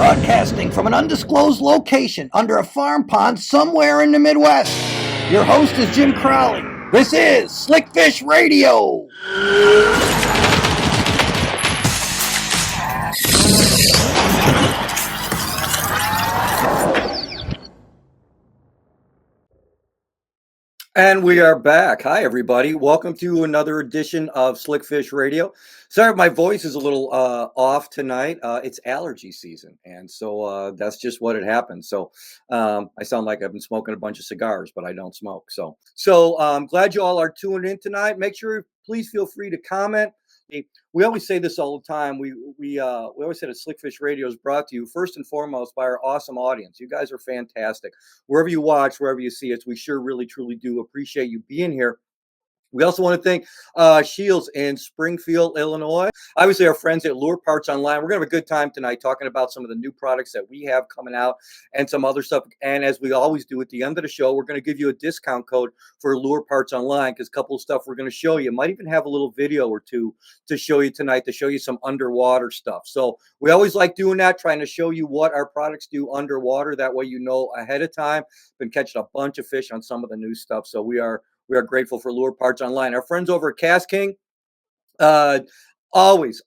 Broadcasting from an undisclosed location under a farm pond somewhere in the Midwest. Your host is Jim Crowley. This is Slickfish Radio. And we are back. Hi, everybody. Welcome to another edition of Slickfish Radio. Sorry, my voice is a little off tonight. It's allergy season, and so that's just what it happens. So I sound like I've been smoking a bunch of cigars, but I don't smoke. So I'm glad you all are tuning in tonight. Make sure, please feel free to comment. We always say this all the time. We always say that Slickfish Radio is brought to you first and foremost by our awesome audience. You guys are fantastic. Wherever you watch, wherever you see us, we sure really truly do appreciate you being here. We also want to thank Shields in Springfield, Illinois. Obviously, our friends at Lure Parts Online. We're going to have a good time tonight talking about some of the new products that we have coming out and some other stuff. And as we always do at the end of the show, we're going to give you a discount code for Lure Parts Online because a couple of stuff we're going to show you. Might even have a little video or two to show you tonight to show you some underwater stuff. So we always like doing that, trying to show you what our products do underwater. That way you know ahead of time. Been catching a bunch of fish on some of the new stuff. So we are grateful for Lure Parts Online. Our friends over at KastKing, always,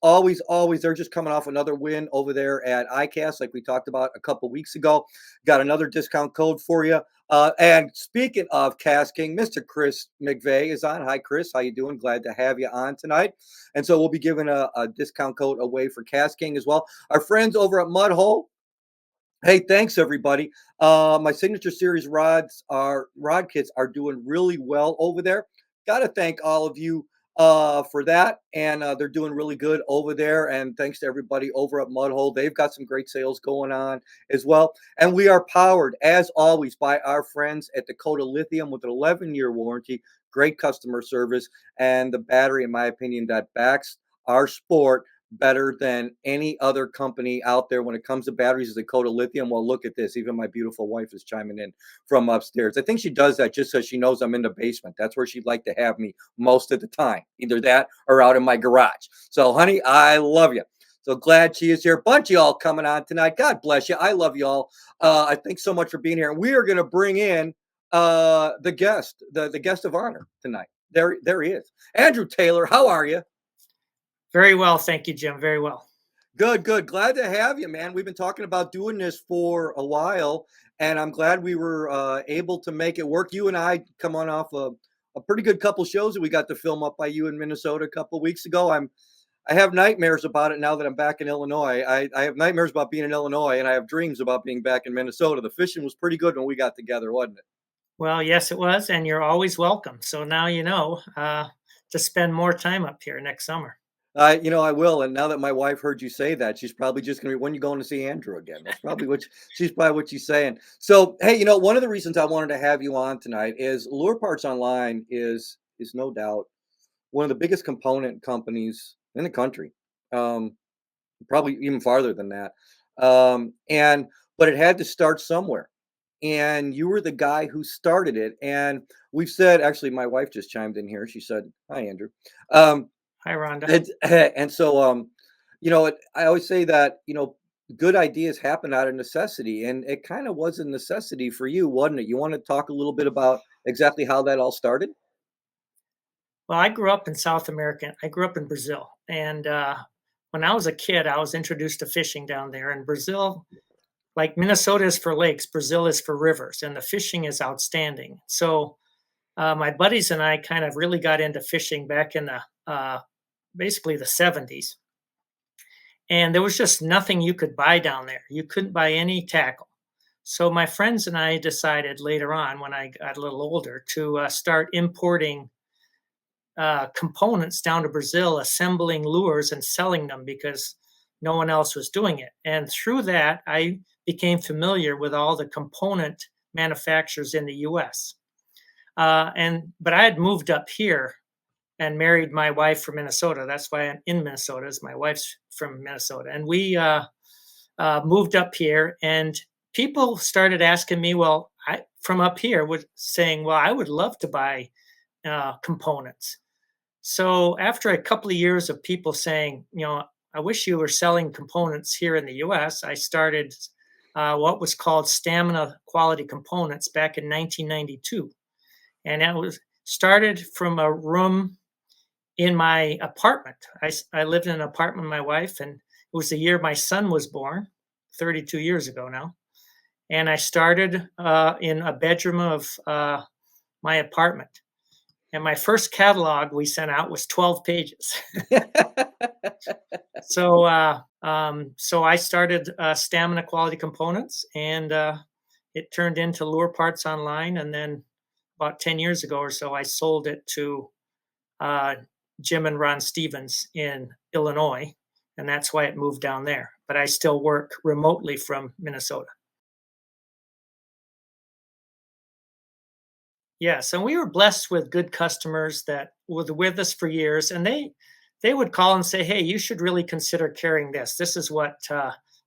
they're just coming off another win over there at ICAST, like we talked about a couple weeks ago. Got another discount code for you. And speaking of KastKing, Mr. Chris McVeigh is on. Hi, Chris. How you doing? Glad to have you on tonight. And so we'll be giving a discount code away for KastKing as well. Our friends over at Mudhole. Hey, thanks everybody. My Signature Series rod kits are doing really well over there. Got to thank all of you for that, and they're doing really good over there. And thanks to everybody over at Mudhole. They've got some great sales going on as well. And we are powered, as always, by our friends at Dakota Lithium with an 11-year warranty, great customer service, and the battery, in my opinion, that backs our sport better than any other company out there when it comes to batteries is Dakota Lithium. Well, look at this. Even my beautiful wife is chiming in from upstairs. I think she does that just so she knows I'm in the basement. That's where she'd like to have me most of the time, either that or out in my garage. So, honey, I love you. So glad she is here. Bunch of y'all coming on tonight. God bless you. I love y'all. I thank so much for being here. And we are going to bring in the guest, the guest of honor tonight. There he is. Andrew Taylor, how are you? Very well. Thank you, Jim. Very well. Good. Glad to have you, man. We've been talking about doing this for a while, and I'm glad we were able to make it work. You and I come on off a pretty good couple shows that we got to film up by you in Minnesota a couple of weeks ago. I have nightmares about it now that I'm back in Illinois. I have nightmares about being in Illinois, and I have dreams about being back in Minnesota. The fishing was pretty good when we got together, wasn't it? Well, yes, it was, and you're always welcome. So now you know to spend more time up here next summer. I will. And now that my wife heard you say that, she's probably just going to be, when you going to see Andrew again? That's probably what she's saying. So, hey, one of the reasons I wanted to have you on tonight is Lure Parts Online is no doubt one of the biggest component companies in the country. Probably even farther than that. But it had to start somewhere. And you were the guy who started it. And we've said, actually, my wife just chimed in here. She said, "Hi, Andrew." Hi, Rhonda. And so, I always say that, good ideas happen out of necessity. And it kind of was a necessity for you, wasn't it? You want to talk a little bit about exactly how that all started? Well, I grew up in South America. I grew up in Brazil. And when I was a kid, I was introduced to fishing down there. And Brazil, like Minnesota is for lakes, Brazil is for rivers. And the fishing is outstanding. So my buddies and I kind of really got into fishing back in the basically the 70s. And there was just nothing you could buy down there. You couldn't buy any tackle. So my friends and I decided later on, when I got a little older, to start importing components down to Brazil, assembling lures and selling them because no one else was doing it. And through that, I became familiar with all the component manufacturers in the U.S. But I had moved up here and married my wife from Minnesota. That's why I'm in Minnesota, is my wife's from Minnesota. And we moved up here, and people started asking me, from up here, saying, I would love to buy components. So after a couple of years of people saying, I wish you were selling components here in the US. I started what was called Stamina Quality Components back in 1992. And that was started from a room in my apartment. I lived in an apartment with my wife, and it was the year my son was born, 32 years ago now. And I started in a bedroom of my apartment. And my first catalog we sent out was 12 pages. So I started Stamina Quality Components, and it turned into Lure Parts Online. And then about 10 years ago or so, I sold it to uh, Jim and Ron Stevens in Illinois, and that's why it moved down there. But I still work remotely from Minnesota. Yes, and we were blessed with good customers that were with us for years, and they would call and say, "Hey, you should really consider carrying this. This is what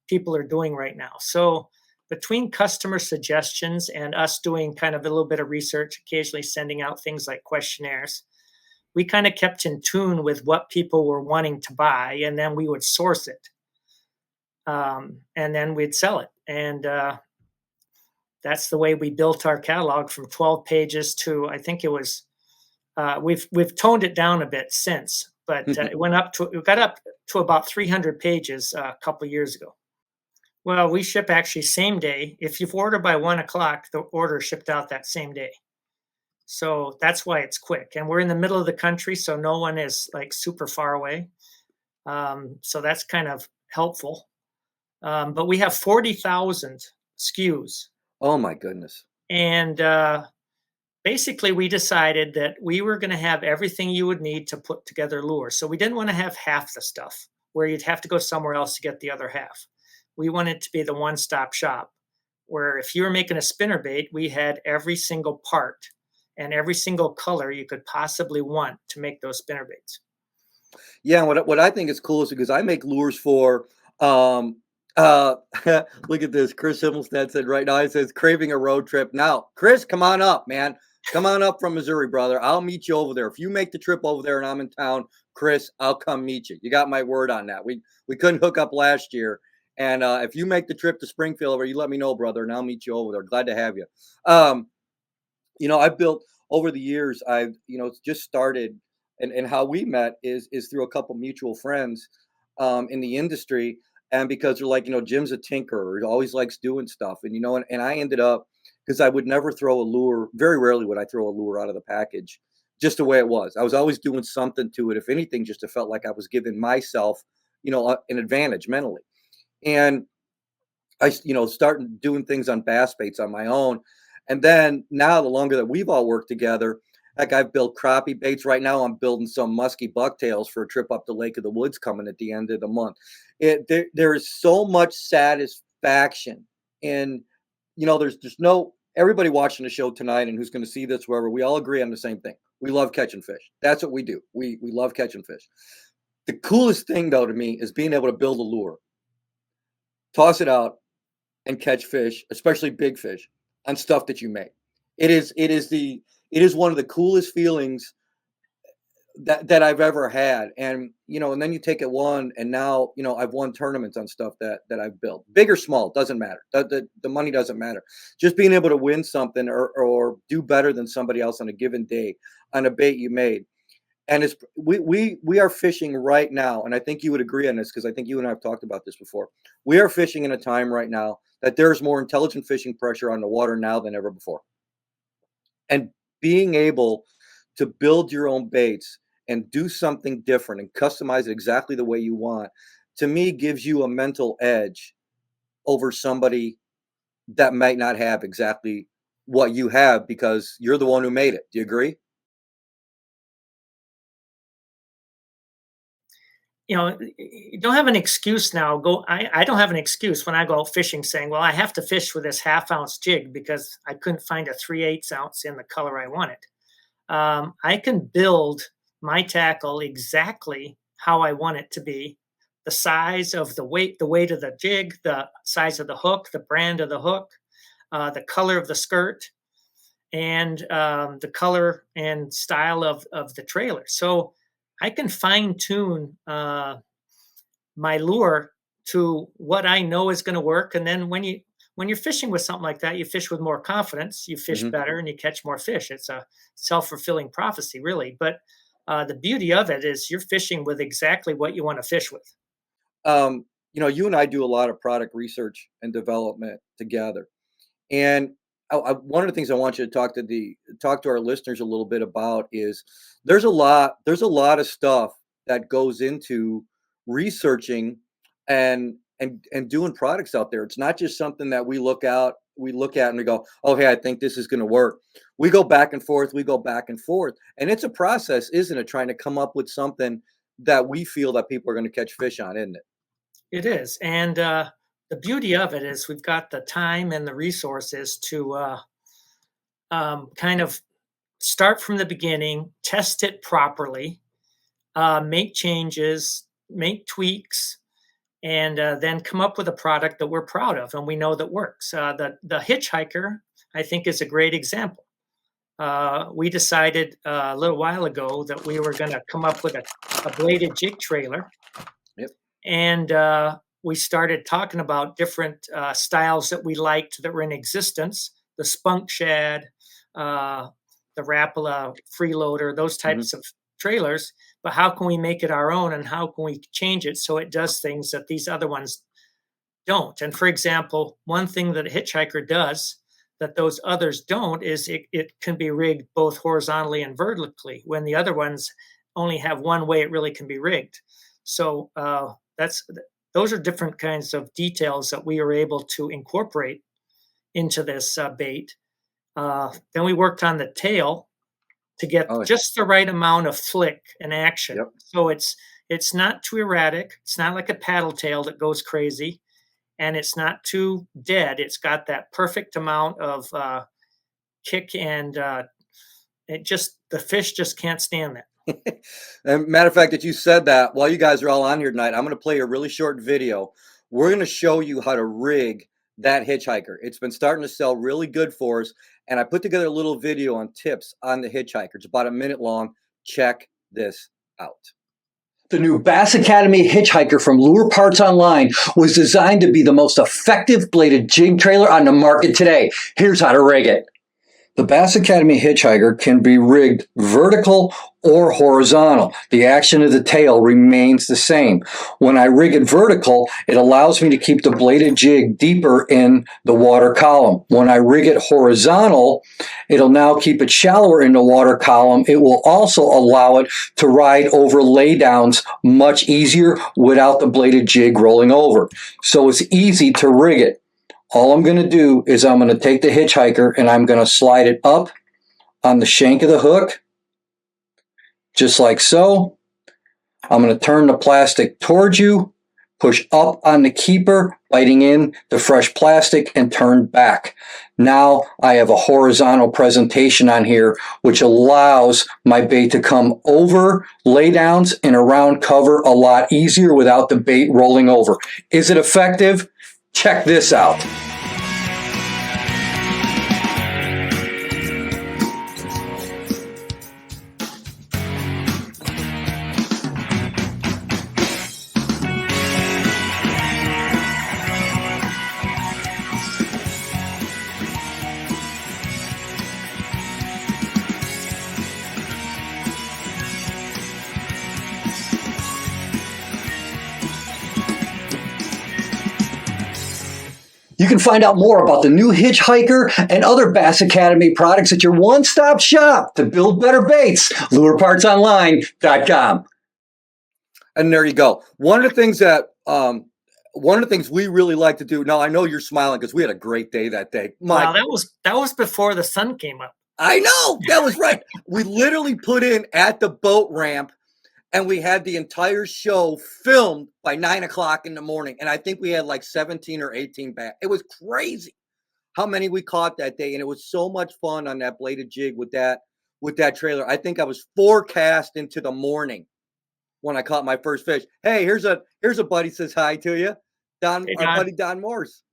people are doing right now." So between customer suggestions and us doing kind of a little bit of research, occasionally sending out things like questionnaires, we kind of kept in tune with what people were wanting to buy, and then we would source it, and then we'd sell it. And that's the way we built our catalog from 12 pages to, I think it was, we've toned it down a bit since, but it got up to about 300 pages a couple years ago. Well, we ship actually same day. If you've ordered by 1 o'clock, the order shipped out that same day. So that's why it's quick. And we're in the middle of the country, so no one is like super far away. So that's kind of helpful. But we have 40,000 SKUs. Oh my goodness. And basically, we decided that we were going to have everything you would need to put together lures. So we didn't want to have half the stuff where you'd have to go somewhere else to get the other half. We wanted to be the one-stop shop where if you were making a spinnerbait, we had every single part and every single color you could possibly want to make those spinnerbaits. Yeah, what I think is cool is because I make lures for um uh look at this. Chris Himmelstead said right now he says craving a road trip. Now, Chris, come on up, man. Come on up from Missouri, brother. I'll meet you over there. If you make the trip over there and I'm in town, Chris, I'll come meet you. You got my word on that. We couldn't hook up last year. And if you make the trip to Springfield over, you let me know, brother, and I'll meet you over there. Glad to have you. Um, I've built over the years, I've, just started and how we met is through a couple mutual friends in the industry. And because they're like, Jim's a tinkerer, he always likes doing stuff. And I ended up because I would never throw a lure, very rarely would I throw a lure out of the package, just the way it was. I was always doing something to it. If anything, just to felt like I was giving myself, an advantage mentally. And started doing things on bass baits on my own. And then now, the longer that we've all worked together, like I've built crappie baits. Right now, I'm building some musky bucktails for a trip up the Lake of the Woods coming at the end of the month. There is so much satisfaction in, there's no everybody watching the show tonight and who's going to see this wherever. We all agree on the same thing. We love catching fish. That's what we do. We love catching fish. The coolest thing though to me is being able to build a lure, toss it out, and catch fish, especially big fish, on stuff that you make. It is one of the coolest feelings that I've ever had. And and then you take it one, and now I've won tournaments on stuff that I've built, big or small, doesn't matter. The money doesn't matter. Just being able to win something or do better than somebody else on a given day on a bait you made. And it's we are fishing right now, and I think you would agree on this because I think you and I have talked about this before. We are fishing in a time right now that there's more intelligent fishing pressure on the water now than ever before. And being able to build your own baits and do something different and customize it exactly the way you want, to me gives you a mental edge over somebody that might not have exactly what you have because you're the one who made it. Do you agree? You don't have an excuse now. I don't have an excuse when I go out fishing saying, well, I have to fish with this half-ounce jig because I couldn't find a 3/8 ounce in the color I wanted. I can build my tackle exactly how I want it to be. The size of the weight of the jig, the size of the hook, the brand of the hook, the color of the skirt, and the color and style of the trailer. So I can fine tune my lure to what I know is going to work. And then when you're fishing with something like that, you fish with more confidence, you fish Hmm. better, and you catch more fish. It's a self-fulfilling prophecy, really. But the beauty of it is you're fishing with exactly what you want to fish with. You and I do a lot of product research and development together. And one of the things I want you to talk to our listeners a little bit about is there's a lot of stuff that goes into researching and doing products out there. It's not just something that we look at and we go, oh hey, I think this is going to work. We go back and forth, and it's a process, isn't it? Trying to come up with something that we feel that people are going to catch fish on, isn't it? It is, and the beauty of it is we've got the time and the resources to kind of start from the beginning, test it properly, make changes, make tweaks, and then come up with a product that we're proud of and we know that works. The hitchhiker, I think, is a great example. We decided a little while ago that we were going to come up with a bladed jig trailer, Yep. and we started talking about different styles that we liked that were in existence: the spunk shad, uh, the Rapala freeloader, those Hmm. types of trailers. But how can we make it our own, and how can we change it so it does things that these other ones don't? And for example, one thing that a hitchhiker does that those others don't is it can be rigged both horizontally and vertically, when the other ones only have one way it really can be rigged. So that's those are different kinds of details that we were able to incorporate into this bait. Then we worked on the tail to get Oh, just the right amount of flick and action. yep. So it's not too erratic. It's not like a paddle tail that goes crazy, and it's not too dead. It's got that perfect amount of kick, and it just the fish just can't stand that. And matter of fact, that you said that while you guys are all on here tonight, I'm going to play a really short video. We're going to show you how to rig that hitchhiker. It's been starting to sell really good for us, and I put together a little video on tips on the hitchhiker. It's about a minute long. Check this out. The new Bass Academy Hitchhiker from Lure Parts Online was designed to be the most effective bladed jig trailer on the market today. Here's how to rig it. The Bass Academy Hitchhiker can be rigged vertical or horizontal. The action of the tail remains the same. When I rig it vertical, it allows me to keep the bladed jig deeper in the water column. When I rig it horizontal, it'll now keep it shallower in the water column. It will also allow it to ride over laydowns much easier without the bladed jig rolling over. So it's easy to rig it. All I'm going to do is I'm going to take the hitchhiker and I'm going to slide it up on the shank of the hook, just like so. I'm going to turn the plastic towards you, push up on the keeper, biting in the fresh plastic, and turn back. Now I have a horizontal presentation on here, which allows my bait to come over laydowns and around cover a lot easier without the bait rolling over. Is it effective? Check this out. You can find out more about the new Hitchhiker and other Bass Academy products at your one-stop shop to build better baits, lurepartsonline.com. And there you go. One of the things we really like to do. Now I know you're smiling because we had a great day that day. Wow, that was before the sun came up. I know, that was right. We literally put in at the boat ramp, and we had the entire show filmed by 9 o'clock in the morning. And I think we had like 17 or 18 back. It was crazy how many we caught that day. And it was so much fun on that bladed jig with that trailer. I think I was forecast into the morning when I caught my first fish. Hey, here's a buddy says hi to you. Don, Hey, our Don. buddy Don Morse.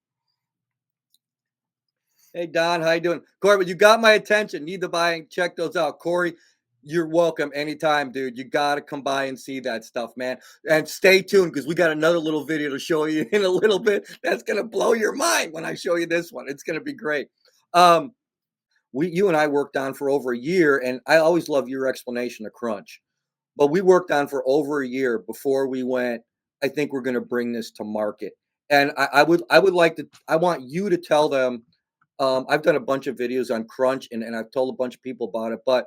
Hey Don, how you doing? Corey, you got my attention. Need to buy and check those out. Corey, You're welcome anytime, dude. You got to come by and see that stuff, man. And stay tuned because we got another little video to show you in a little bit. That's going to blow your mind when I show you this one. It's going to be great. Um, you and I worked on for over a year, and I always love your explanation of crunch. But we worked on for over a year before we went. I think we're going to bring this to market, and I would like to. I want you to tell them. I've done a bunch of videos on crunch, and I've told a bunch of people about it. But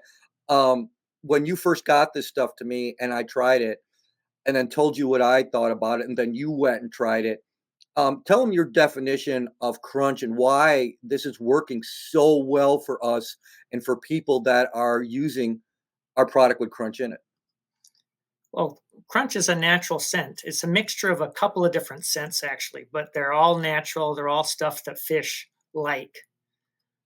um, when you first got this stuff to me, and I tried it, and then told you what I thought about it, and then you went and tried it. Tell them your definition of crunch and why this is working so well for us and for people that are using our product with crunch in it. Well, crunch is a natural scent. It's a mixture of a couple of different scents, actually, but they're all natural. They're all stuff that fish like.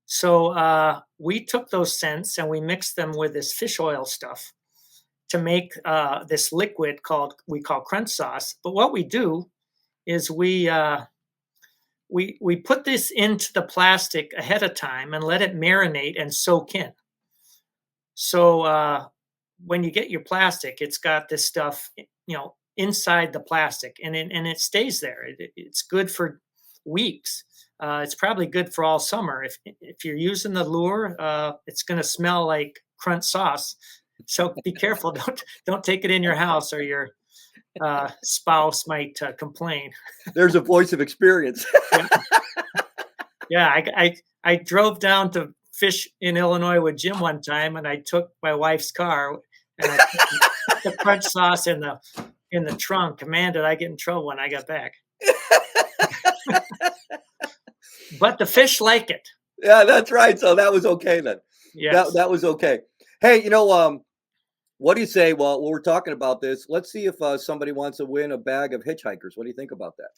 So we took those scents and we mixed them with this fish oil stuff to make this liquid called we call crunch sauce. But what we do is we put this into the plastic ahead of time and let it marinate and soak in. So when you get your plastic, it's got this stuff, inside the plastic, and it stays there. It's good for weeks. It's probably good for all summer. If you're using the lure, it's going to smell like crunch sauce. So be careful. Don't take it in your house, or your spouse might complain. There's a voice of experience. Yeah, yeah. I drove down to fish in Illinois with Jim one time, and I took my wife's car and I put the crunch sauce in the trunk. Man, did I get in trouble when I got back? But the fish like it. Yeah, that's right. So that was okay then. Yes. That was okay. Hey, what do you say? Well, we're talking about this. Let's see if somebody wants to win a bag of Hitchhikers. What do you think about that?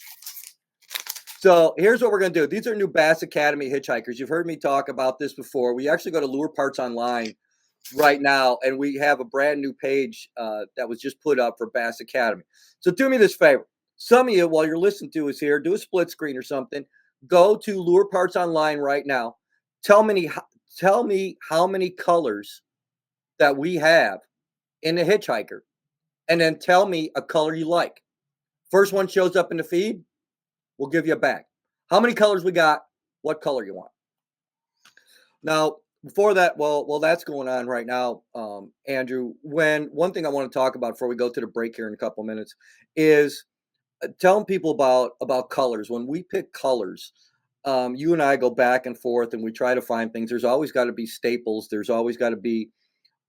So here's what we're going to do. These are new Bass Academy Hitchhikers. You've heard me talk about this before. We actually go to Lure Parts Online right now, and we have a brand new page that was just put up for Bass Academy. So do me this favor. Some of you, while you're listening to us here, do a split screen or something. Go to Lure Parts Online right now. Tell me how many colors that we have in the Hitchhiker, and then tell me a color you like. First one shows up in the feed, we'll give you a bag. How many colors we got? What color you want? Now, before that, well, that's going on right now, Andrew. One thing I want to talk about before we go to the break here in a couple minutes is telling people about colors. When we pick colors, you and I go back and forth, and we try to find things. There's always got to be staples. There's always got to be,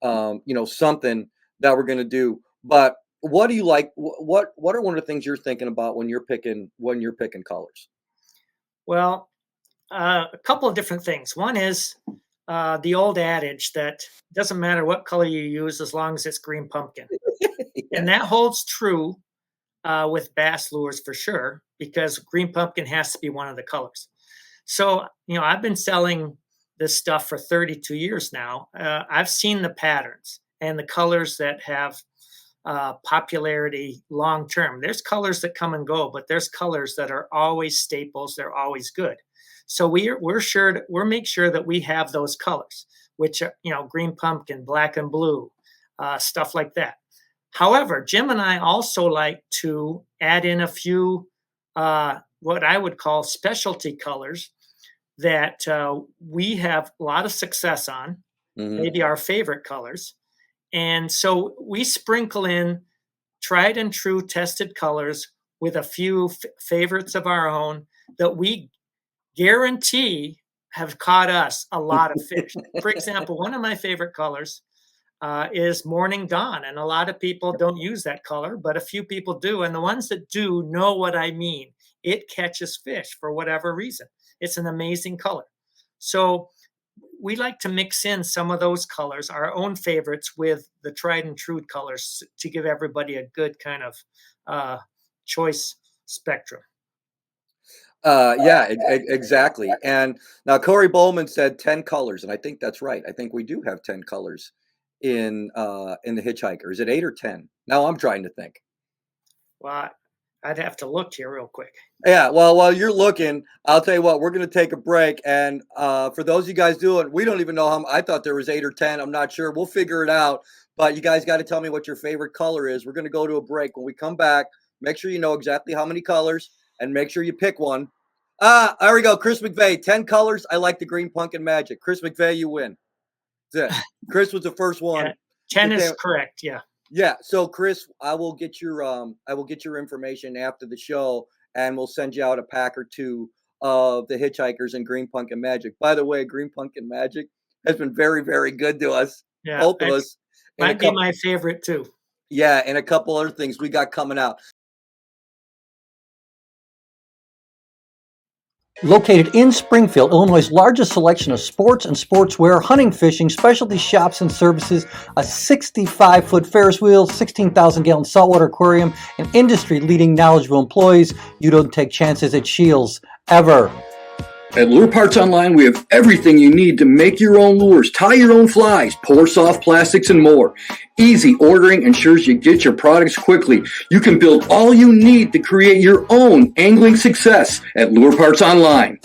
something that we're going to do. But what do you like? What are one of the things you're thinking about when you're picking colors? Well, a couple of different things. One is the old adage that doesn't matter what color you use as long as it's green pumpkin, Yeah. and that holds true with bass lures for sure, because green pumpkin has to be one of the colors. So, I've been selling this stuff for 32 years now. I've seen the patterns and the colors that have popularity long term. There's colors that come and go, but there's colors that are always staples. They're always good. So we're make sure that we have those colors, which are, green pumpkin, black and blue, stuff like that. However, Jim and I also like to add in a few what I would call specialty colors that we have a lot of success on, maybe our favorite colors. And so we sprinkle in tried and true tested colors with a few favorites of our own that we guarantee have caught us a lot of fish. For example, one of my favorite colors is Morning Dawn. And a lot of people don't use that color, but a few people do. And the ones that do know what I mean. It catches fish for whatever reason. It's an amazing color. So we like to mix in some of those colors, our own favorites, with the tried and true colors to give everybody a good kind of choice spectrum. Yeah, exactly. And now Corey Bowman said 10 colors, and I think that's right. I think we do have 10 colors in the Hitchhiker. Is it 8 or 10? Now I'm trying to think. Well, I'd have to look here real quick. Yeah, well, while you're looking, I'll tell you what, we're going to take a break. And for those of you guys doing, we don't even know how, I thought there was 8 or 10. I'm not sure. We'll figure it out. But you guys got to tell me what your favorite color is. We're going to go to a break. When we come back, make sure you know exactly how many colors and make sure you pick one. There we go. Chris McVeigh, 10 colors. I like the green pumpkin magic. Chris McVeigh, you win. That's it. Chris was the first one. Yeah, 10 is correct. Yeah. Yeah. So Chris, I will get your information after the show, and we'll send you out a pack or two of the Hitchhikers and Green Pumpkin Magic. By the way, Green Pumpkin Magic has been very, very good to us. Yeah. Helping us. Might be my favorite too. Yeah, and a couple other things we got coming out. Located in Springfield, Illinois' largest selection of sports and sportswear, hunting, fishing, specialty shops and services, a 65-foot Ferris wheel, 16,000-gallon saltwater aquarium, and industry-leading knowledgeable employees. You don't take chances at Shields, ever. At Lure Parts Online, we have everything you need to make your own lures, tie your own flies, pour soft plastics, and more. Easy ordering ensures you get your products quickly. You can build all you need to create your own angling success at Lure Parts Online.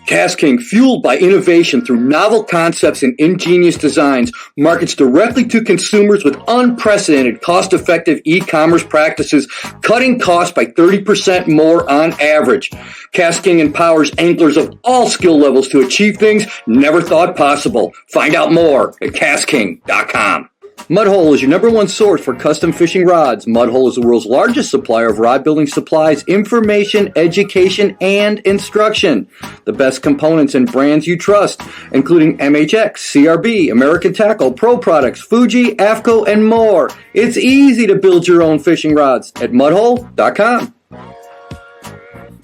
Cast King, fueled by innovation through novel concepts and ingenious designs, markets directly to consumers with unprecedented cost-effective e-commerce practices, cutting costs by 30% more on average. Cast King empowers anglers of all skill levels to achieve things never thought possible. Find out more at castking.com. Mudhole is your number one source for custom fishing rods. Mudhole is the world's largest supplier of rod building supplies, information, education, and instruction. The best components and brands you trust, including MHX, CRB, American Tackle, Pro Products, Fuji, AFCO, and more. It's easy to build your own fishing rods at mudhole.com.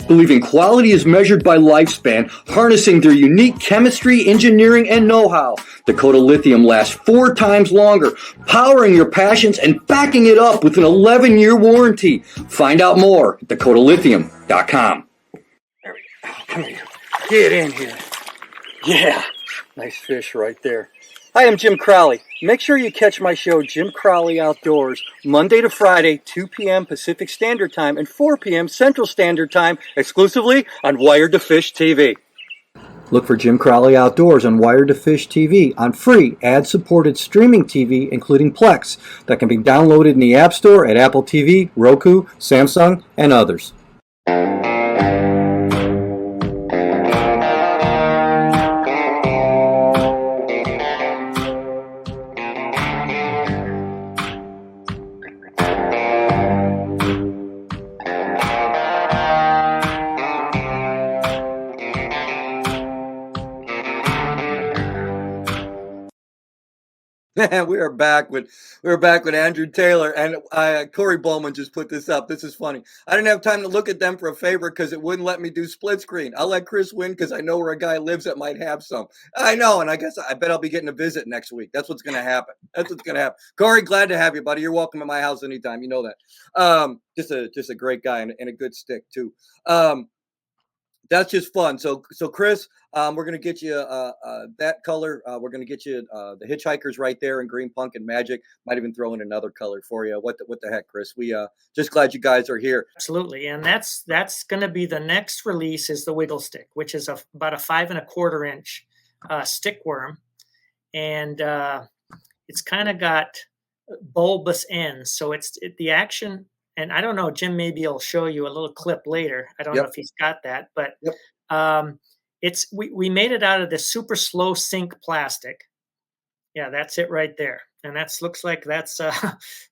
Believing quality is measured by lifespan, harnessing their unique chemistry, engineering, and know-how. Dakota Lithium lasts 4 times longer, powering your passions and backing it up with an 11-year warranty. Find out more at dakotalithium.com. There we go. Come here. Get in here. Yeah, nice fish right there. Hi, I'm Jim Crowley. Make sure you catch my show, Jim Crowley Outdoors, Monday to Friday, 2 p.m. Pacific Standard Time and 4 p.m. Central Standard Time, exclusively on Wired to Fish TV. Look for Jim Crowley Outdoors on Wired to Fish TV on free ad-supported streaming TV, including Plex, that can be downloaded in the App Store at Apple TV, Roku, Samsung, and others. We are back with Andrew Taylor, and Corey Bowman just put this up. This is funny. I didn't have time to look at them for a favor because it wouldn't let me do split screen. I'll let Chris win because I know where a guy lives that might have some. I know, and I bet I'll be getting a visit next week. That's what's going to happen. Corey, glad to have you, buddy. You're welcome at my house anytime. You know that. Just a great guy and a good stick too. That's just fun. So Chris, we're gonna get you that color. We're gonna get you the Hitchhikers right there in Green Pumpkin Magic. Might even throw in another color for you. What the heck, Chris? We just glad you guys are here. Absolutely, and that's gonna be the next release is the Wiggle Stick, which is about a 5 1/4 inch stick worm, and it's kind of got bulbous ends, so the action. And I don't know, Jim, maybe he'll show you a little clip later. I don't know if he's got that, but we made it out of this super slow sink plastic. Yeah, that's it right there. And looks like that's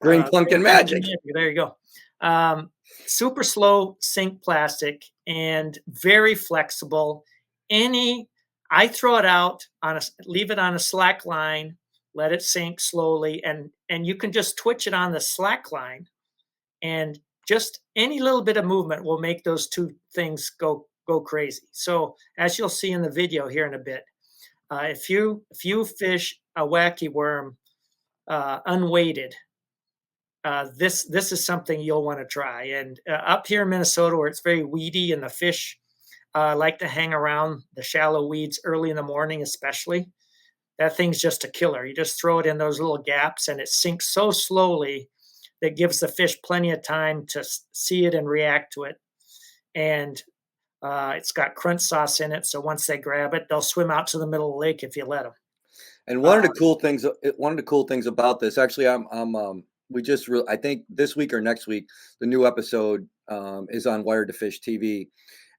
Green Pumpkin Magic. There you go. Super slow sink plastic and very flexible. I throw it out leave it on a slack line, let it sink slowly, and you can just twitch it on the slack line. And just any little bit of movement will make those two things go crazy. So as you'll see in the video here in a bit, if you fish a wacky worm unweighted, this is something you'll want to try. And up here in Minnesota, where it's very weedy and the fish like to hang around the shallow weeds early in the morning, especially, that thing's just a killer. You just throw it in those little gaps, and it sinks so slowly that gives the fish plenty of time to see it and react to it. And it's got crunch sauce in it, so once they grab it, they'll swim out to the middle of the lake if you let them. And Uh, one of the cool things about this, actually, we just, I think this week or next week, the new episode is on Wired to Fish TV,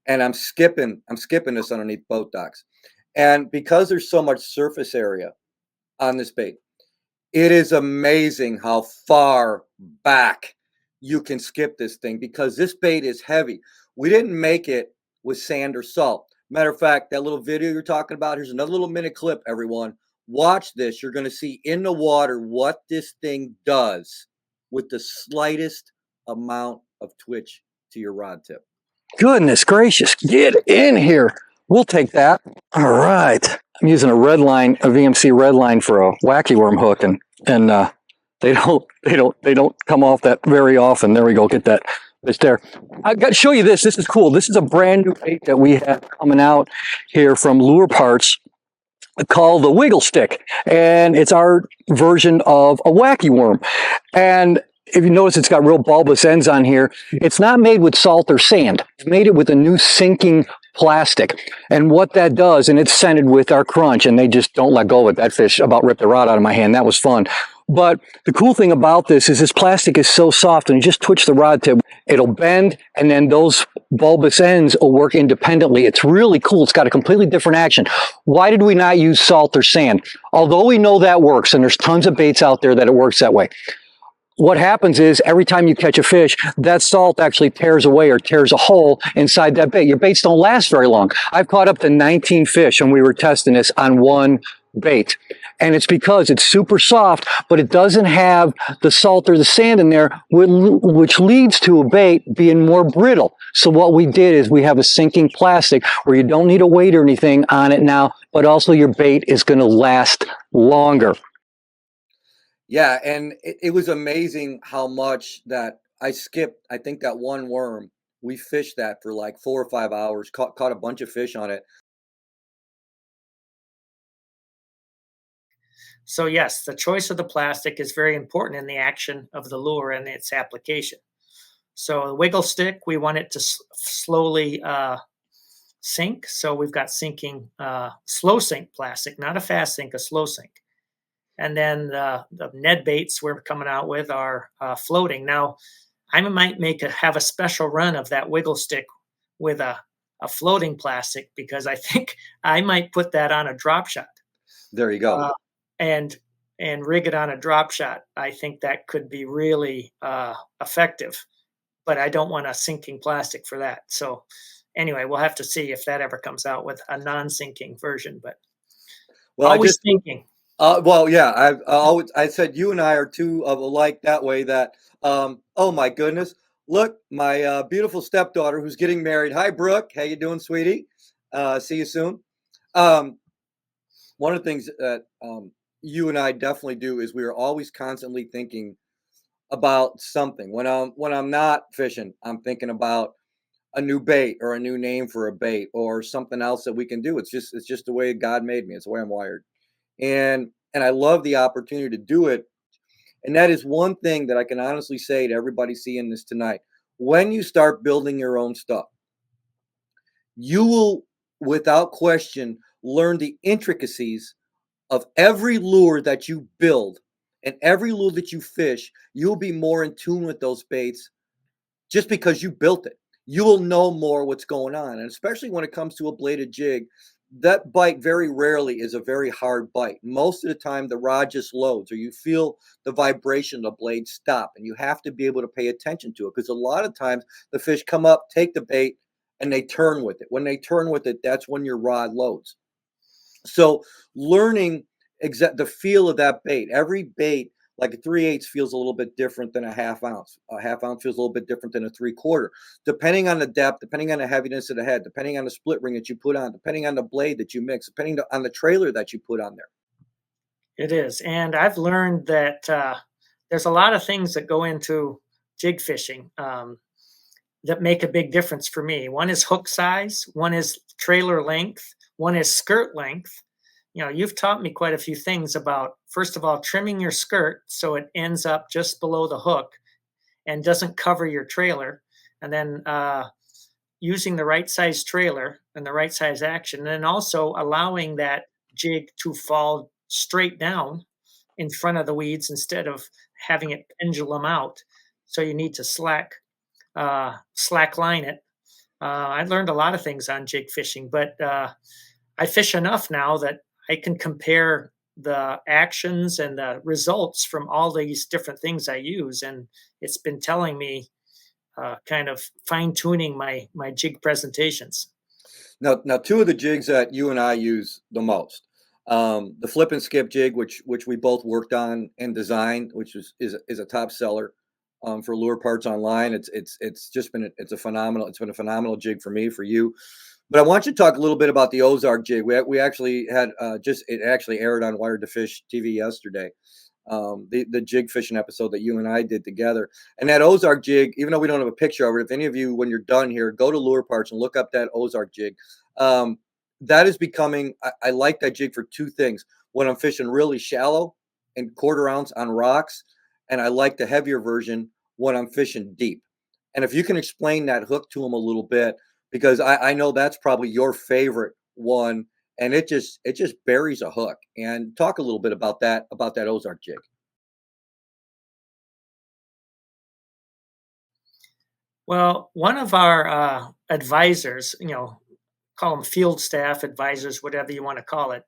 and I'm skipping this underneath boat docks, and because there's so much surface area on this bait, it is amazing how far back you can skip this thing because this bait is heavy. We didn't make it with sand or salt. Matter of fact, that little video you're talking about, here's another little minute clip, everyone. Watch this. You're going to see in the water what this thing does with the slightest amount of twitch to your rod tip. Goodness gracious, get in here. We'll take that. All right. I'm using a VMC red line for a wacky worm hook, and they don't come off that very often. There we go. Get that fish there. I got to show you this. This is cool. This is a brand new bait that we have coming out here from Lure Parts called the Wiggle Stick, and it's our version of a wacky worm. And if you notice, it's got real bulbous ends on here. It's not made with salt or sand. It's made it with a new sinking plastic. And what that does, and it's scented with our Crunch, and they just don't let go of it. That fish about ripped the rod out of my hand. That was fun. But the cool thing about this is this plastic is so soft, and you just twitch the rod tip, it'll bend, and then those bulbous ends will work independently. It's really cool. It's got a completely different action. Why did we not use salt or sand? Although we know that works, and there's tons of baits out there that it works that way. What happens is every time you catch a fish, that salt actually tears away or tears a hole inside that bait. Your baits don't last very long. I've caught up to 19 fish when we were testing this on one bait. And it's because it's super soft, but it doesn't have the salt or the sand in there, which leads to a bait being more brittle. So what we did is we have a sinking plastic where you don't need a weight or anything on it now, but also your bait is going to last longer. Yeah, and it was amazing how much that I skipped. I think that one worm, we fished that for like 4 or 5 hours, caught a bunch of fish on it. So yes, the choice of the plastic is very important in the action of the lure and its application. So the Wiggle Stick, we want it to slowly sink. So we've got sinking, slow sink plastic, not a fast sink, a slow sink. And then the Ned baits we're coming out with are floating. Now, I might have a special run of that Wiggle Stick with a floating plastic because I think I might put that on a drop shot. There you go. And rig it on a drop shot. I think that could be really effective, but I don't want a sinking plastic for that. So anyway, we'll have to see if that ever comes out with a non-sinking version, but always thinking. Well, yeah, I said you and I are two of alike that way that, oh my goodness, look, my beautiful stepdaughter who's getting married. Hi, Brooke. How you doing, sweetie? See you soon. One of the things that you and I definitely do is we are always constantly thinking about something. When I'm not fishing, I'm thinking about a new bait or a new name for a bait or something else that we can do. It's just the way God made me. It's the way I'm wired. And I love the opportunity to do it. And that is one thing that I can honestly say to everybody seeing this tonight. When you start building your own stuff, you will, without question, learn the intricacies of every lure that you build and every lure that you fish. You'll be more in tune with those baits just because you built it. You will know more what's going on. And especially when it comes to a bladed jig, that bite very rarely is a very hard bite. Most of the time, the rod just loads or you feel the vibration of the blade stop, and you have to be able to pay attention to it because a lot of times the fish come up, take the bait, and they turn with it. When they turn with it, that's when your rod loads. So learning the feel of that bait, every bait, like a 3/8 feels a little bit different than a half ounce. A half ounce feels a little bit different than a 3/4, depending on the depth, depending on the heaviness of the head, depending on the split ring that you put on, depending on the blade that you mix, depending on the trailer that you put on there. It is. And I've learned that there's a lot of things that go into jig fishing that make a big difference for me. One is hook size, one is trailer length, one is skirt length. You know, you've taught me quite a few things about, first of all, trimming your skirt so it ends up just below the hook and doesn't cover your trailer, and then using the right size trailer and the right size action, and then also allowing that jig to fall straight down in front of the weeds instead of having it pendulum out. So you need to slack line it. I learned a lot of things on jig fishing, but I fish enough now that I can compare the actions and the results from all these different things I use, and it's been telling me kind of fine tuning my jig presentations. Now, two of the jigs that you and I use the most, the flip and skip jig, which we both worked on and designed, which is a top seller for Lure Parts Online. It's just been it's been a phenomenal jig for me, for you. But I want you to talk a little bit about the Ozark jig. We actually had just it actually aired on Wired to Fish TV yesterday. The jig fishing episode that you and I did together. And that Ozark jig, even though we don't have a picture of it, if any of you, when you're done here, go to Lure Parts and look up that Ozark jig. Um, that is becoming, I like that jig for two things. When I'm fishing really shallow and quarter ounce on rocks, and I like the heavier version when I'm fishing deep. And if you can explain that hook to them a little bit, because I know that's probably your favorite one, and it just buries a hook. And talk a little bit about that Ozark jig. Well, one of our advisors, call them field staff advisors, whatever you want to call it,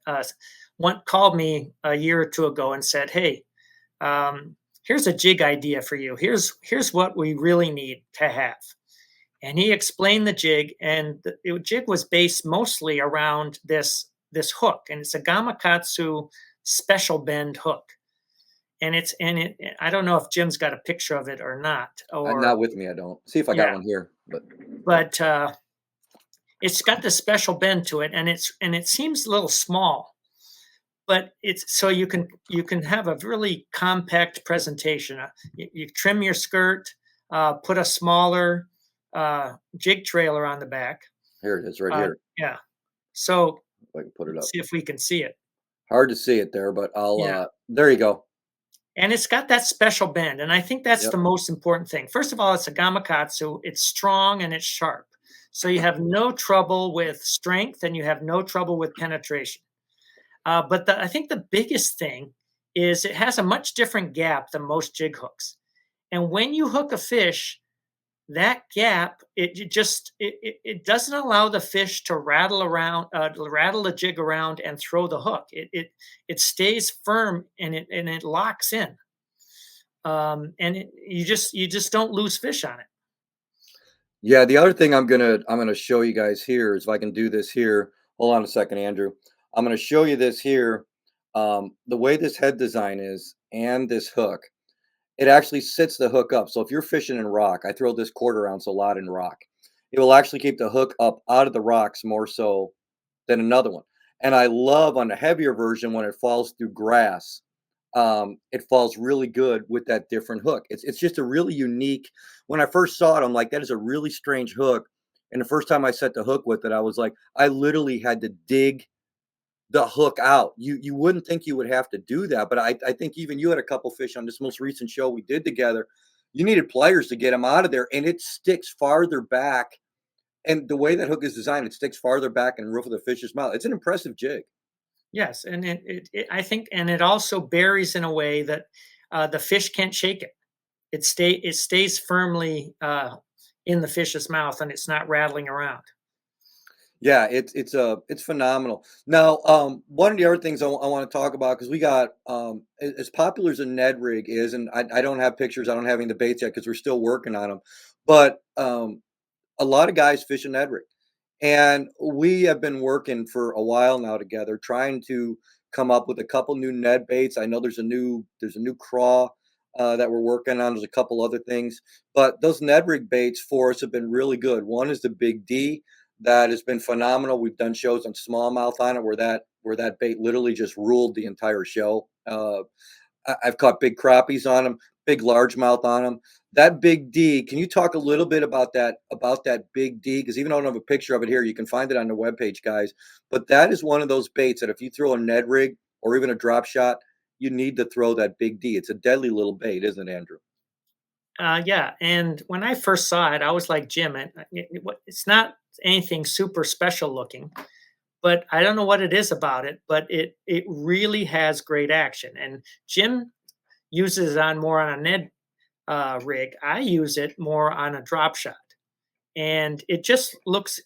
one called me a year or two ago and said, "Hey, here's a jig idea for you. Here's what we really need to have." And he explained the jig, and the jig was based mostly around this hook, and it's a Gamakatsu special bend hook. And I don't know if Jim's got a picture of it or not, or Not with me, I don't. See if I got yeah, one here, but but it's got this special bend to it, and it seems a little small, but it's so you can have a really compact presentation. You trim your skirt, put a smaller jig trailer on the back. here it is right Uh, here. yeah. So If I can put it let's up. see if we can see it. Hard to see it there, but I'll Yeah. there you go. And it's got that special bend, and I think that's Yep. the most important thing. First of all, it's a Gamakatsu. It's strong and it's sharp. So you have no trouble with strength and you have no trouble with penetration. But I think the biggest thing is it has a much different gap than most jig hooks. And when you hook a fish, that gap it doesn't allow the fish to rattle around, rattle the jig around and throw the hook. It stays firm and it locks in, and you just don't lose fish on it. Yeah, the other thing I'm gonna show you guys here is if I can do this here. Hold on a second, Andrew. I'm gonna show you this here. The way this head design is and this hook, it actually sits the hook up. So if you're fishing in rock, I throw this quarter ounce a lot in rock. It will actually keep the hook up out of the rocks more so than another one. And I love on the heavier version when it falls through grass, it falls really good with that different hook. It's just a really unique. When I first saw it, I'm like, that is a really strange hook. And the first time I set the hook with it, I was like, I literally had to dig the hook out. You wouldn't think you would have to do that, but I think even you had a couple fish on this most recent show we did together. You needed pliers to get them out of there, and it sticks farther back. And the way that hook is designed, it sticks farther back in the roof of the fish's mouth. It's an impressive jig. Yes, and I think, and it also buries in a way that the fish can't shake it. It stays firmly in the fish's mouth, and it's not rattling around. Yeah, it's phenomenal. Now, one of the other things I want to talk about because we got as popular as a Ned rig is, and I don't have pictures, I don't have any debates yet because we're still working on them. But a lot of guys fish a Ned rig, and we have been working for a while now together, trying to come up with a couple new Ned baits. I know there's a new craw that we're working on. There's a couple other things, but those Ned rig baits for us have been really good. One is the Big D that has been phenomenal. We've done shows on smallmouth on it where that bait literally just ruled the entire show. I've caught big crappies on them, big largemouth on them. That Big D, can you talk a little bit about that Big D? Because even though I don't have a picture of it here, you can find it on the webpage, guys. But that is one of those baits that if you throw a Ned rig or even a drop shot, you need to throw that Big D. It's a deadly little bait, isn't it, Andrew? Yeah, and when I first saw it, I was like Jim. It's not anything super special looking, but I don't know what it is about it, but it really has great action. And Jim uses it on more on a Ned rig. I use it more on a drop shot, and it just looks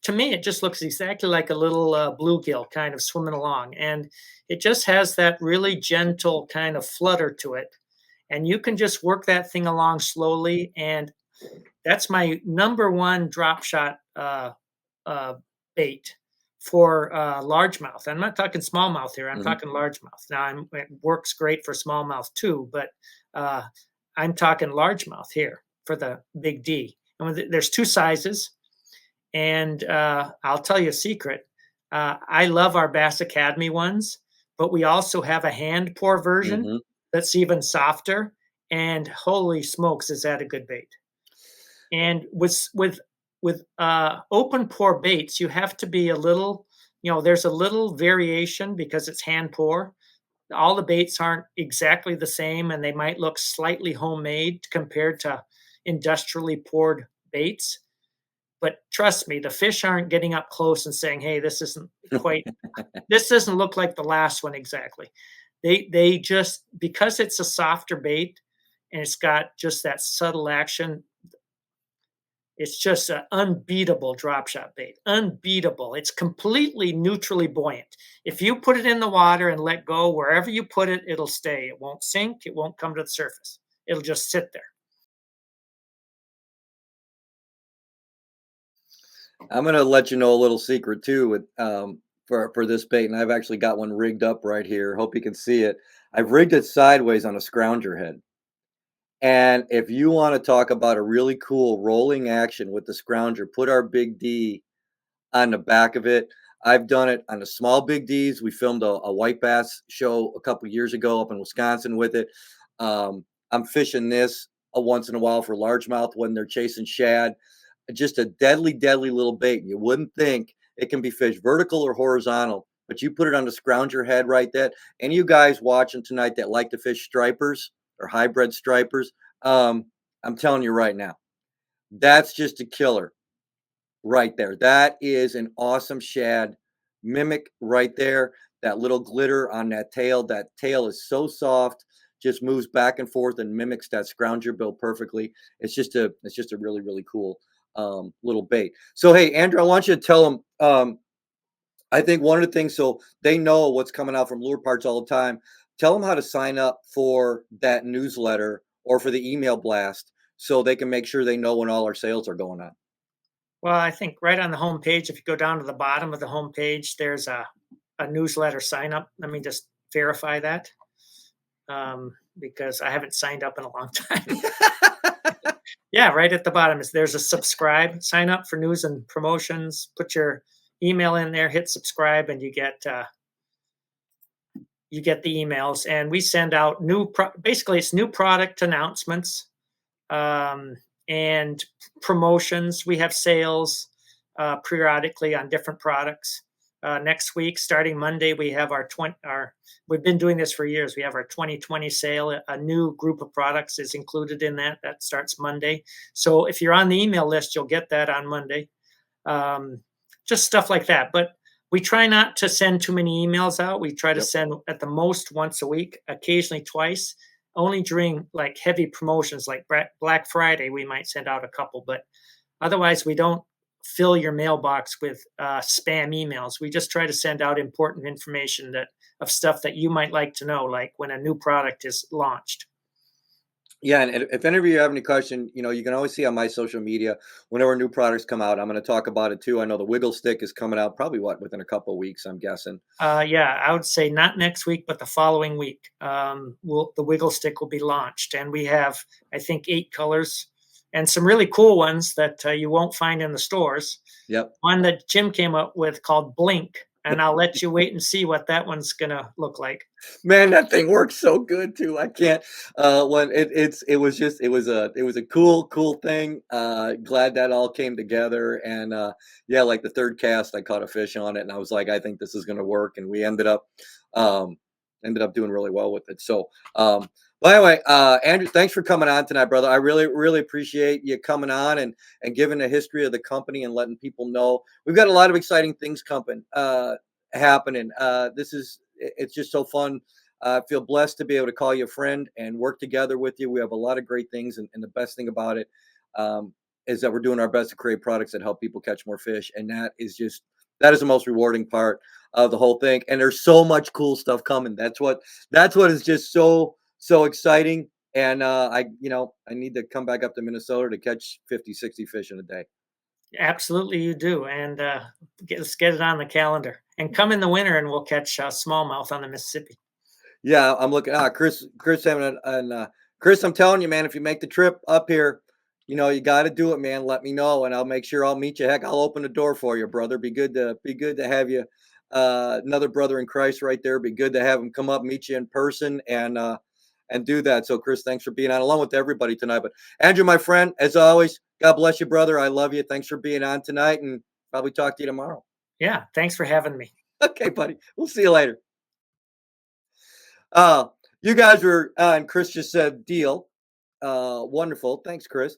to me it just looks exactly like a little bluegill kind of swimming along, and it just has that really gentle kind of flutter to it, and you can just work that thing along slowly. And that's my number one drop shot uh, bait for largemouth. I'm not talking smallmouth here. I'm Mhm. talking largemouth. Now, it works great for smallmouth too, but uh, I'm talking largemouth here for the big D. And there's two sizes, and I'll tell you a secret. I love our Bass Academy ones, but we also have a hand pour version Mhm. that's even softer. And holy smokes, is that a good bait? And with open pour baits, you have to be a little, there's a little variation because it's hand pour. All the baits aren't exactly the same, and they might look slightly homemade compared to industrially poured baits. But trust me, the fish aren't getting up close and saying, "Hey, this doesn't look like the last one exactly." They just, because it's a softer bait and it's got just that subtle action, it's just an unbeatable drop shot bait. Unbeatable. It's completely neutrally buoyant. If you put it in the water and let go, wherever you put it, it'll stay. It won't sink. It won't come to the surface. It'll just sit there. I'm gonna let you know a little secret too with for this bait, and I've actually got one rigged up right here. Hope you can see it. I've rigged it sideways on a scrounger head. And if you want to talk about a really cool rolling action with the scrounger, put our big D on the back of it. I've done it on the small big D's. We filmed a white bass show a couple years ago up in Wisconsin with it. I'm fishing this once in a while for largemouth when they're chasing shad. Just a deadly, deadly little bait. You wouldn't think it can be fished vertical or horizontal, but you put it on the scrounger head right there. Any of you guys watching tonight that like to fish stripers or hybrid stripers, um, I'm telling you right now, that's just a killer right there. That is an awesome shad mimic right there. That little glitter on that tail. That tail is so soft, just moves back and forth and mimics that scrounger bill perfectly. It's just a really really cool little bait. So hey, Andrew, I want you to tell them. I think one of the things so they know what's coming out from Lure Parts all the time. Tell them how to sign up for that newsletter or for the email blast so they can make sure they know when all our sales are going on. Well, I think right on the home page, if you go down to the bottom of the home page, there's a newsletter sign up. Let me just verify that, because I haven't signed up in a long time. Yeah, right at the bottom there's a subscribe, sign up for news and promotions, put your email in there, hit subscribe, and you get the emails. And we send out basically it's new product announcements, um, and promotions. We have sales periodically on different products. Next week, starting Monday, we have we've been doing this for years. We have our 2020 sale. A new group of products is included in that. That starts Monday. So if you're on the email list, you'll get that on Monday. Just stuff like that. But we try not to send too many emails out. We try to Yep. send at the most once a week, occasionally twice. Only during like heavy promotions like Black Friday, we might send out a couple, but otherwise we don't fill your mailbox with spam emails. We just try to send out important information of stuff that you might like to know, like when a new product is launched. Yeah, and if any of you have any question, you can always see on my social media whenever new products come out. I'm going to talk about it too. I know the Wiggle Stick is coming out probably within a couple of weeks, I'm guessing. Yeah, I would say not next week, but the following week. The Wiggle Stick will be launched, and we have, I think, 8 colors and some really cool ones that you won't find in the stores. Yep. One that Jim came up with called Blink, and I'll let you wait and see what that one's gonna look like. Man, that thing works so good too. I can't when it was a cool thing. Glad that all came together and yeah, like the third cast I caught a fish on it and I was like I think this is going to work and we ended up doing really well with it. So Well, anyway, Andrew, thanks for coming on tonight, brother. I really, really appreciate you coming on and giving the history of the company and letting people know we've got a lot of exciting things coming, happening. It's just so fun. I feel blessed to be able to call you a friend and work together with you. We have a lot of great things, and the best thing about it is that we're doing our best to create products that help people catch more fish, and that is the most rewarding part of the whole thing. And there's so much cool stuff coming. That's what is just so exciting. And I need to come back up to Minnesota to catch 50, 60 fish in a day. Absolutely, you do. And let's get it on the calendar. And come in the winter, and we'll catch smallmouth on the Mississippi. Yeah, I'm looking. Chris having Chris, I'm telling you, man, if you make the trip up here, you got to do it, man. Let me know, and I'll make sure I'll meet you. Heck, I'll open the door for you, brother. Be good to have you. Another brother in Christ right there. Be good to have him come up, meet you in person, and do that. So, Chris, thanks for being on, along with everybody tonight. But Andrew, my friend, as always, God bless you, brother. I love you. Thanks for being on tonight, and probably talk to you tomorrow. Yeah, thanks for having me. Okay, buddy. We'll see you later. Uh, you guys were, and Chris just said deal. Wonderful. Thanks, Chris.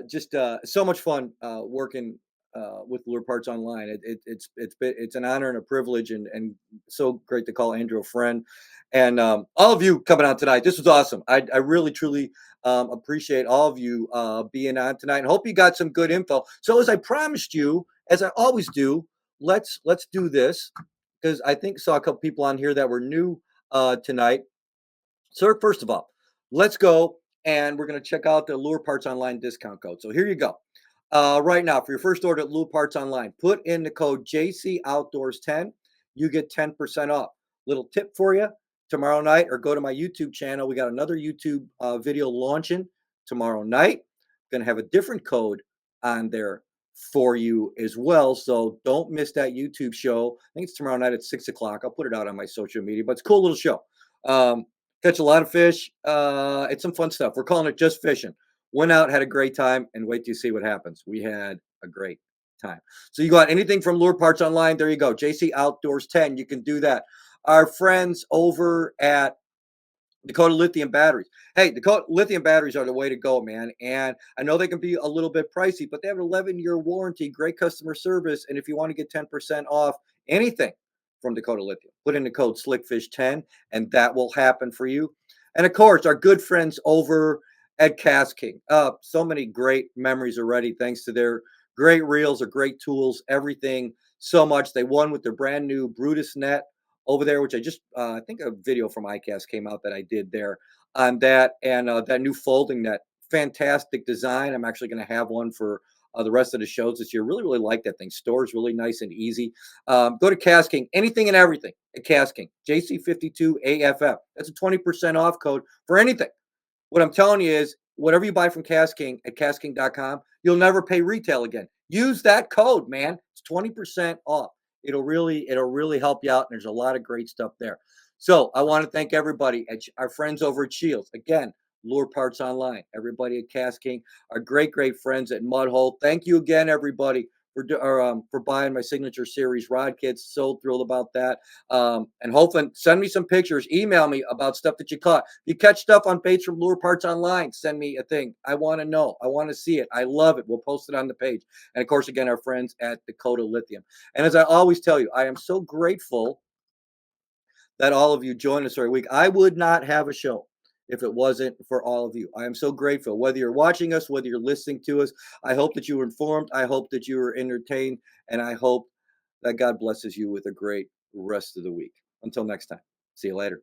Just so much fun working with Lure Parts Online. It's an honor and a privilege, and so great to call Andrew a friend. And all of you coming out tonight, this was awesome. I really truly appreciate all of you being on tonight, and hope you got some good info. So as I promised you, as I always do, let's do this, because I think saw a couple people on here that were new tonight. So first of all, let's go and we're going to check out the Lure Parts Online discount code. So here you go. Right now, for your first order at Lure Parts Online, put in the code JC Outdoors 10. You get 10% off. Little tip for you tomorrow night, or go to my YouTube channel. We got another YouTube video launching tomorrow night. Going to have a different code on there for you as well. So don't miss that YouTube show. I think it's tomorrow night at 6 o'clock. I'll put it out on my social media, but it's a cool little show. Catch a lot of fish. It's some fun stuff. We're calling it Just Fishing. Went out, had a great time, and wait till you see what happens. We had a great time. So you got anything from Lure Parts Online? There you go. JC Outdoors 10. You can do that. Our friends over at Dakota Lithium Batteries. Hey, Dakota Lithium Batteries are the way to go, man. And I know they can be a little bit pricey, but they have an 11-year warranty, great customer service. And if you want to get 10% off anything from Dakota Lithium, put in the code SlickFish10, and that will happen for you. And of course, our good friends over at KastKing. So many great memories already, thanks to their great reels, or great tools, everything so much. They won with their brand new Brutus net over there, which I think a video from iCast came out that I did there on that, and that new folding net, fantastic design. I'm actually going to have one for the rest of the shows this year. Really, really like that thing. Stores really nice and easy. Go to KastKing, anything and everything at KastKing. JC52AFF. That's a 20% off code for anything. What I'm telling you is, whatever you buy from KastKing at KastKing.com, you'll never pay retail again. Use that code, man. It's 20% off. It'll really help you out, and there's a lot of great stuff there. So I want to thank everybody at our friends over at Shields. Again, Lure Parts Online, everybody at KastKing, our great friends at Mudhole. Thank you again, everybody, for buying my signature series rod kits. So thrilled about that. And hopefully, send me some pictures. Email me about stuff that you caught. If you catch stuff on baits from Lure Parts Online, send me a thing. I want to know. I want to see it. I love it. We'll post it on the page. And of course, again, our friends at Dakota Lithium. And as I always tell you, I am so grateful that all of you join us every week. I would not have a show if it wasn't for all of you. I am so grateful. Whether you're watching us, whether you're listening to us, I hope that you were informed. I hope that you were entertained. And I hope that God blesses you with a great rest of the week. Until next time, see you later.